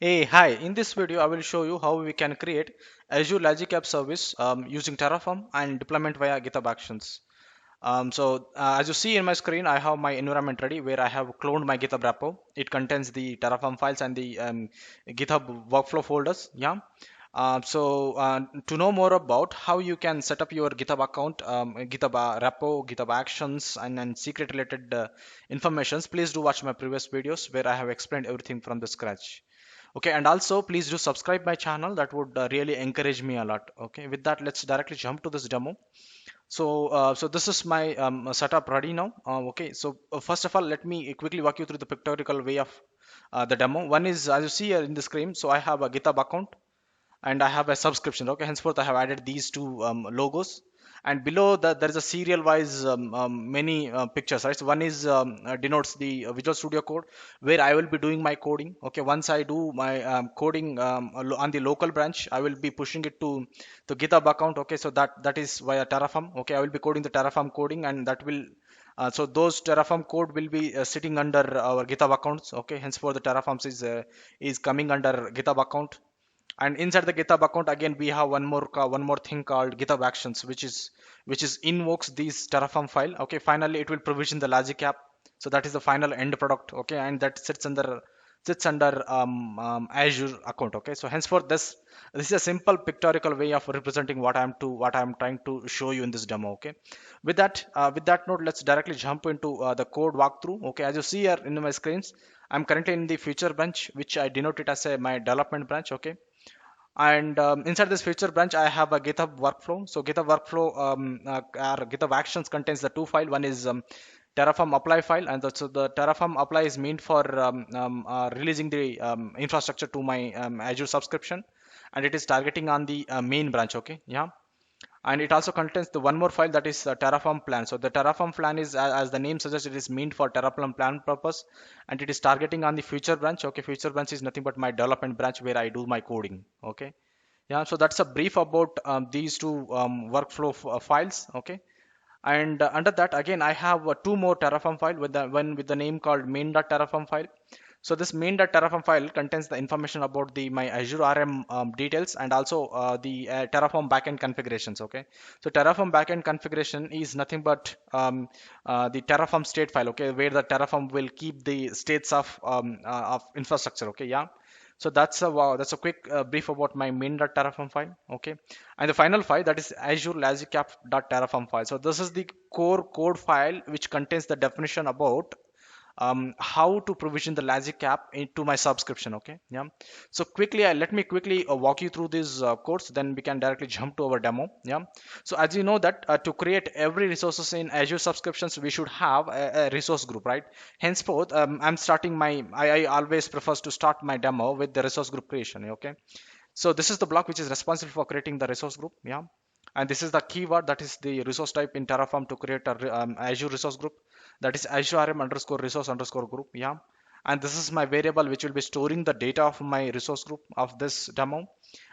Hey, hi. In this video, I will show you how we can create Azure Logic App Service using Terraform and deployment via GitHub Actions. As you see in my screen, I have my environment ready where I have cloned my GitHub repo. It contains the Terraform files and the GitHub workflow folders. Yeah. To know more about how you can set up your GitHub account, GitHub repo, GitHub Actions, and secret related informations, please do watch my previous videos where I have explained everything from the scratch. Okay, and also please do subscribe my channel. That would really encourage me a lot. Okay, with that, let's directly jump to this demo. So this is my setup ready now. First of all, let me quickly walk you through the pictorial way of the demo. One is, as you see here in the screen, so I have a GitHub account and I have a subscription. Okay, henceforth I have added these two logos, and below that there is a serial wise many pictures. Right, so one is denotes the Visual Studio Code where I will be doing my coding. Okay, once I do my coding on the local branch, I will be pushing it to the GitHub account. Okay, so that is via Terraform. Okay, I will be coding the Terraform coding, and that will so those Terraform code will be sitting under our GitHub accounts. Okay, henceforth the Terraform is coming under GitHub account, and inside the GitHub account again we have one more thing called GitHub Actions, which is invokes these Terraform file. Okay, finally it will provision the Logic app, so that is the final end product. Okay, and that sits under Azure account. Okay, so henceforth this is a simple pictorial way of representing what I'm trying to show you in this demo. Okay, with that note, let's directly jump into the code walkthrough. Okay, as you see here in my screens, I'm currently in the feature branch, which I denote it as my development branch. Okay, and inside this feature branch I have a GitHub workflow. So GitHub workflow or GitHub Actions contains the two file. One is Terraform apply file, and the Terraform apply is meant for releasing the infrastructure to my Azure subscription, and it is targeting on the main branch. Okay, yeah. And it also contains the one more file, that is Terraform plan. So the Terraform plan is, as the name suggests, it is meant for Terraform plan purpose, and it is targeting on the future branch. Okay, future branch is nothing but my development branch where I do my coding. Okay, yeah. So that's a brief about these two files. Okay, and under that again I have two more Terraform file with the one with the name called main.terraform file. So this main.terraform file contains the information about the my Azure RM details, and also the Terraform backend configurations. Okay, so Terraform backend configuration is nothing but the Terraform state file. Okay, where the Terraform will keep the states of infrastructure. Okay, yeah. So that's a quick brief about my main.terraform file. Okay, and the final file, that is Azure Logic App.terraform file. So this is the core code file which contains the definition about how to provision the Logic app into my subscription. Okay, yeah. So let me quickly walk you through these codes, then we can directly jump to our demo. Yeah. So as you know that to create every resources in Azure subscriptions, we should have a resource group, right? Henceforth, I'm starting I always prefers to start my demo with the resource group creation. Okay, so this is the block which is responsible for creating the resource group. Yeah. And this is the keyword, that is the resource type in Terraform to create a Azure resource group, that is Azure RM underscore resource underscore group. Yeah. And this is my variable which will be storing the data of my resource group of this demo.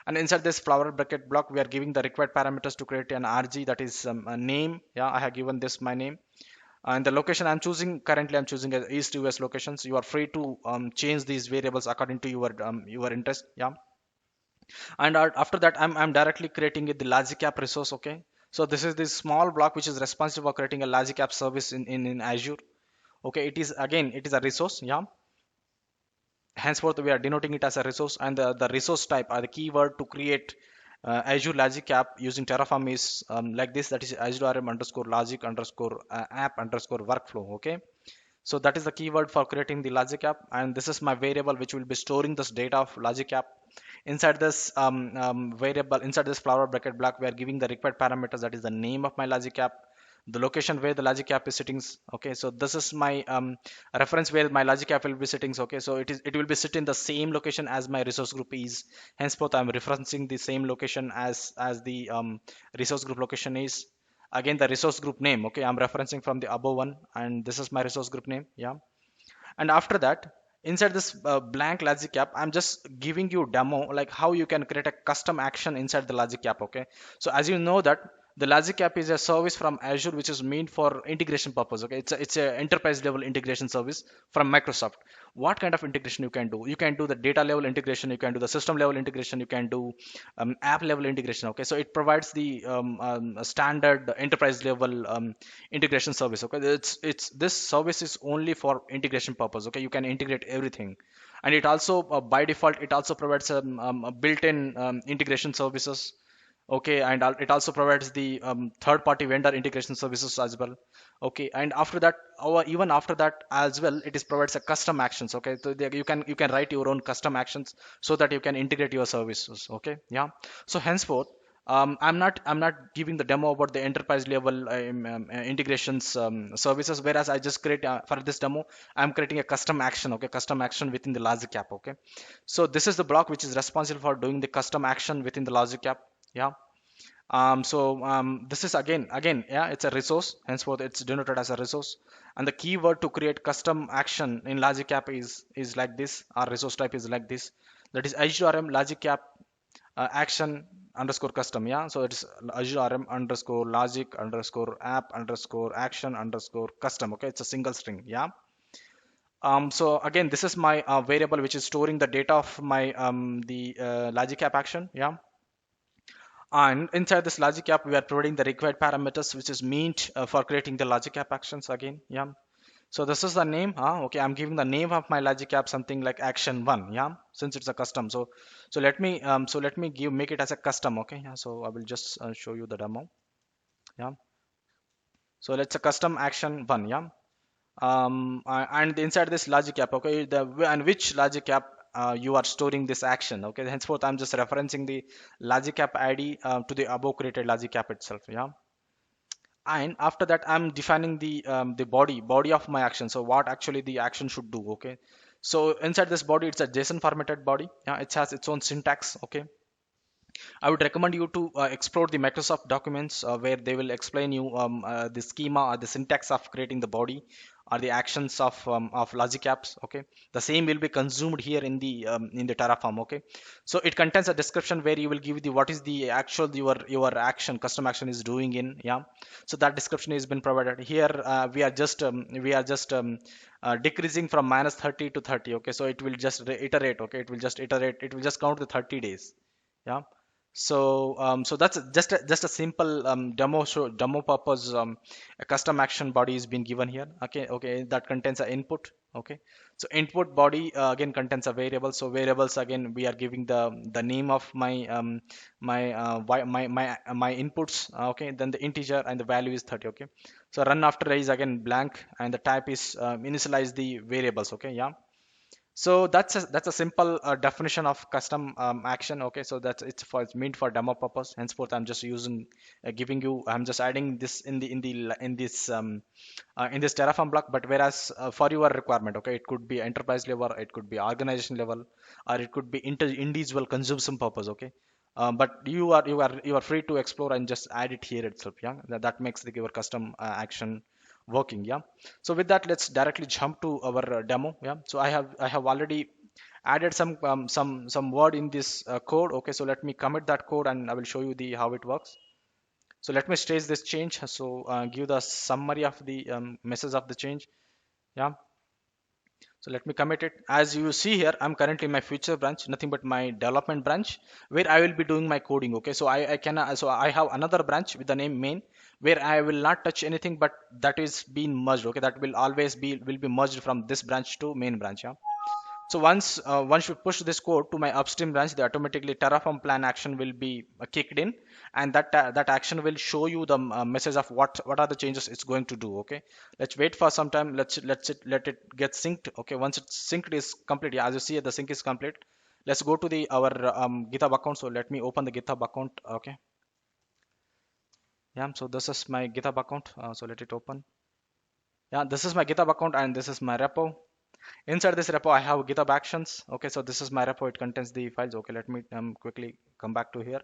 And inside this flower bracket block, we are giving the required parameters to create an RG, that is a name. Yeah, I have given this my name. And the location I'm choosing, currently I'm choosing a East US locations. You are free to change these variables according to your interest. Yeah. And after that I'm directly creating the Logic app resource. Okay, so this is this small block which is responsible for creating a Logic app service in Azure. Okay, it is a resource. Yeah, henceforth we are denoting it as a resource, and the resource type or the keyword to create Azure Logic app using Terraform is like this, that is Azure RM underscore logic underscore app underscore workflow. Okay, so that is the keyword for creating the Logic app, and this is my variable which will be storing this data of Logic app. Inside this variable, inside this flower bracket block, we are giving the required parameters, that is the name of my Logic app, the location where the Logic app is sitting. Okay, so this is my reference where my Logic app will be sitting. Okay, so it will be sit in the same location as my resource group is. Henceforth, I'm referencing the same location as the resource group location is. Again, the resource group name. Okay, I'm referencing from the above one, and this is my resource group name. Yeah. And after that, inside this blank Logic app, I'm just giving you demo like how you can create a custom action inside the Logic app. Okay, so as you know that The Logic App is a service from Azure which is meant for integration purpose. Okay, it's a enterprise level integration service from Microsoft. What kind of integration you can do? You can do the data level integration, you can do the system level integration, you can do app level integration. Okay, so it provides the a standard enterprise level integration service. Okay, it's this service is only for integration purpose. Okay, you can integrate everything, and it also by default it also provides a built-in integration services. Okay, and it also provides the third party vendor integration services as well. Okay, and after that, or even after that as well, it is provides a custom actions. Okay, so you can write your own custom actions so that you can integrate your services. Okay, yeah. So henceforth, I'm not giving the demo about the enterprise level integrations services, whereas I just create for this demo I'm creating a custom action. Okay, custom action within the Logic App. Okay, so this is the block which is responsible for doing the custom action within the Logic App. Yeah. This is again, yeah, it's a resource, henceforth it's denoted as a resource. And the keyword to create custom action in Logic App is like this. Our resource type is like this. That is Azure RM Logic App action underscore custom. Yeah, so it's Azure RM underscore logic underscore app underscore action underscore custom. Okay, it's a single string. Yeah. So again, this is my variable which is storing the data of my the Logic App action. Yeah. And inside this Logic App, we are providing the required parameters, which is meant for creating the Logic App actions again. Yeah. So this is the name. Okay, I'm giving the name of my Logic App something like action one. Yeah, since it's a custom. So let me give make it as a custom. Okay. Yeah. So I will just show you the demo. Yeah. So let's a custom action one. Yeah. And inside this Logic App, okay, and which Logic App you are storing this action. Okay, henceforth I'm just referencing the Logic App ID to the above created Logic App itself. Yeah. And after that I'm defining the body of my action. So what actually the action should do. Okay, so inside this body it's a JSON formatted body. Yeah, it has its own syntax. Okay, I would recommend you to explore the Microsoft documents where they will explain you the schema or the syntax of creating the body or the actions of Logic Apps. Okay, the same will be consumed here in the Terraform. Okay, so it contains a description where you will give the what is the actual your action custom action is doing in. Yeah, so that description has been provided here. We are just decreasing from -30 to 30. Okay, so it will just iterate. Okay, it will just iterate. It will just count the 30 days. Yeah. So that's just a simple demo purpose. A custom action body is being given here. Okay, that contains an input. Okay, so input body again contains a variable. So variables again we are giving the name of my inputs. Okay, then the integer and the value is 30. Okay, so run after is again blank and the type is initialize the variables. Okay, yeah. So that's a simple definition of custom action. Okay, so it's meant for demo purpose. Henceforth, I'm just using giving you. I'm just adding this in this Terraform block. But whereas for your requirement, okay, it could be enterprise level, it could be organization level, or it could be individual consumption purpose. Okay. But you are free to explore and just add it here itself. Yeah, that makes your custom action working. Yeah. So with that, let's directly jump to our demo. Yeah, so I have already added some word in this code. Okay, so let me commit that code and I will show you the how it works. So let me stage this change. So give the summary of the message of the change. Yeah, so let me commit it. As you see here, I'm currently in my future branch, nothing but my development branch, where I will be doing my coding. Okay, so I have another branch with the name main, where I will not touch anything, but that is being merged. Okay, that will always be merged from this branch to main branch. Yeah. So once you push this code to my upstream branch, the automatically Terraform plan action will be kicked in, and that action will show you the message of what are the changes it's going to do. Okay, let's wait for some time. Let it get synced. Okay, once it's synced is complete. Yeah, as you see, the sync is complete. Let's go to the our GitHub account. So let me open the GitHub account. Okay, yeah. So this is my GitHub account. So let it open. Yeah, this is my GitHub account and this is my repo. Inside this repo, I have GitHub Actions. Okay, so this is my repo. It contains the files. Okay, let me quickly come back to here.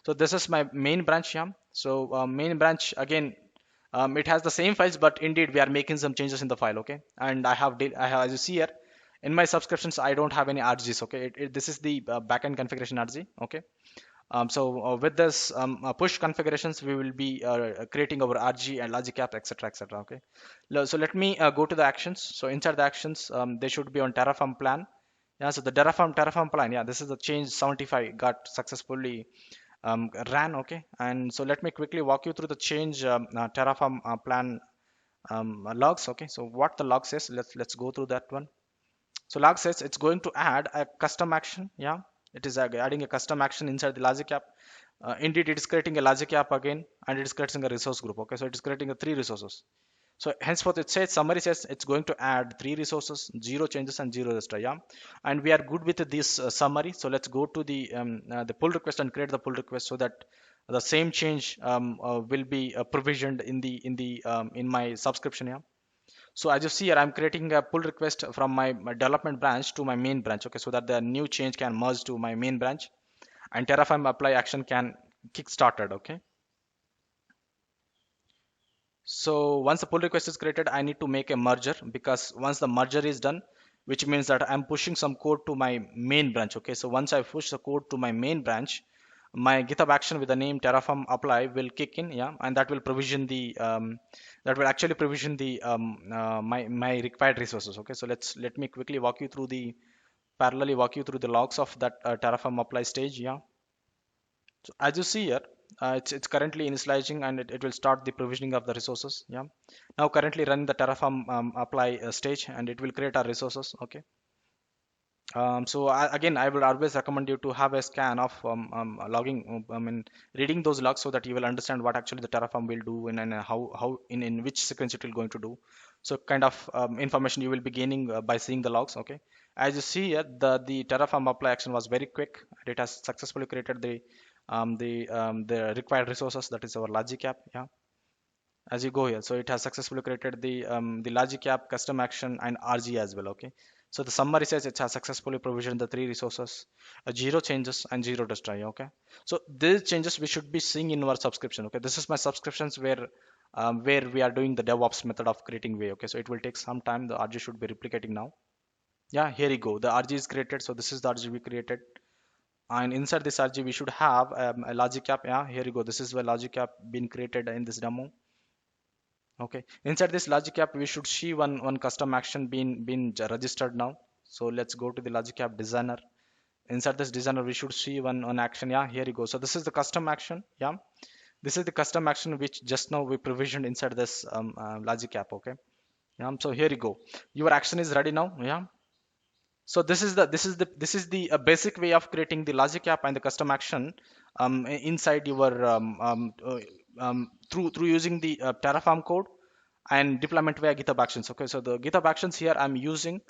So this is my main branch. Yeah. So main branch again, it has the same files, but indeed we are making some changes in the file. Okay, and I have as you see here in my subscriptions, I don't have any RGs. Okay, this is the backend configuration RG. Okay, With this push configurations, we will be creating our RG and logic app, etc., etc. Okay. So let me go to the actions. So inside the actions, they should be on Terraform plan. Yeah. So the Terraform plan. Yeah. This is the change 75 got successfully ran. Okay. And so let me quickly walk you through the change Terraform plan logs. Okay. So what the log says, let's go through that one. So log says it's going to add a custom action. Yeah, it is adding a custom action inside the logic app. Indeed, it is creating a logic app again, and it is creating a resource group. Okay, so it is creating a three resources. So henceforth, it says summary says it's going to add three resources, zero changes and zero restore. Yeah, and we are good with this summary. So let's go to the pull request and create the pull request so that the same change will be provisioned in my subscription. Yeah. So as you see here, I'm creating a pull request from my development branch to my main branch. Okay, so that the new change can merge to my main branch and Terraform apply action can kick started. Okay. So once the pull request is created, I need to make a merger because once the merger is done, which means that I'm pushing some code to my main branch. Okay. So once I push the code to my main branch, my GitHub action with the name Terraform apply will kick in, yeah, and that will provision that will actually provision my required resources. Okay, so let me quickly walk you through the parallelly walk you through the logs of that Terraform apply stage, yeah. So as you see here, it's currently initializing and it will start the provisioning of the resources, yeah. Now currently running the Terraform apply stage and it will create our resources. Okay. Again, I would always recommend you to have a scan of logging, I mean, reading those logs so that you will understand what actually the Terraform will do and how in which sequence it will going to do. So kind of information you will be gaining by seeing the logs. Okay. As you see here, the Terraform apply action was very quick. It has successfully created the required resources. That is our logic app. Yeah. As you go here, so it has successfully created the logic app, custom action, and RG as well. Okay, so the summary says it has successfully provisioned the three resources, zero changes and zero destroy. Okay, so these changes we should be seeing in our subscription. Okay, this is my subscriptions where we are doing the DevOps method of creating way. Okay, so it will take some time. The RG should be replicating now. Yeah, here you go, the RG is created. So this is the RG we created, and inside this RG we should have a logic app. Yeah, here you go, this is the logic app being created in this demo. Okay, inside this logic app we should see one custom action being registered now. So let's go to the logic app designer. Inside this designer we should see one action. Yeah, here you go. So this is the custom action. Yeah, this is the custom action which just now we provisioned inside this logic app. Okay. Yeah, so here you go, your action is ready now. Yeah, so this is the basic way of creating the logic app and the custom action inside your through using the Terraform code and deployment via GitHub Actions. Okay, so the GitHub Actions here I'm using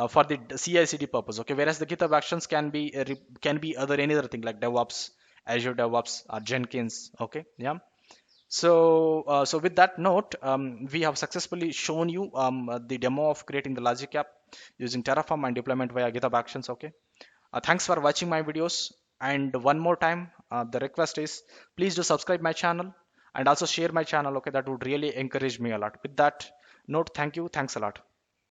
for the CI/CD purpose. Okay, whereas the GitHub Actions can be other any other thing like DevOps, Azure DevOps, or Jenkins. Okay, yeah. So with that note, we have successfully shown you the demo of creating the logic app using Terraform and deployment via GitHub Actions. Okay. Thanks for watching my videos. And one more time, the request is please do subscribe my channel and also share my channel. Okay, that would really encourage me a lot. With that note, thank you. Thanks a lot.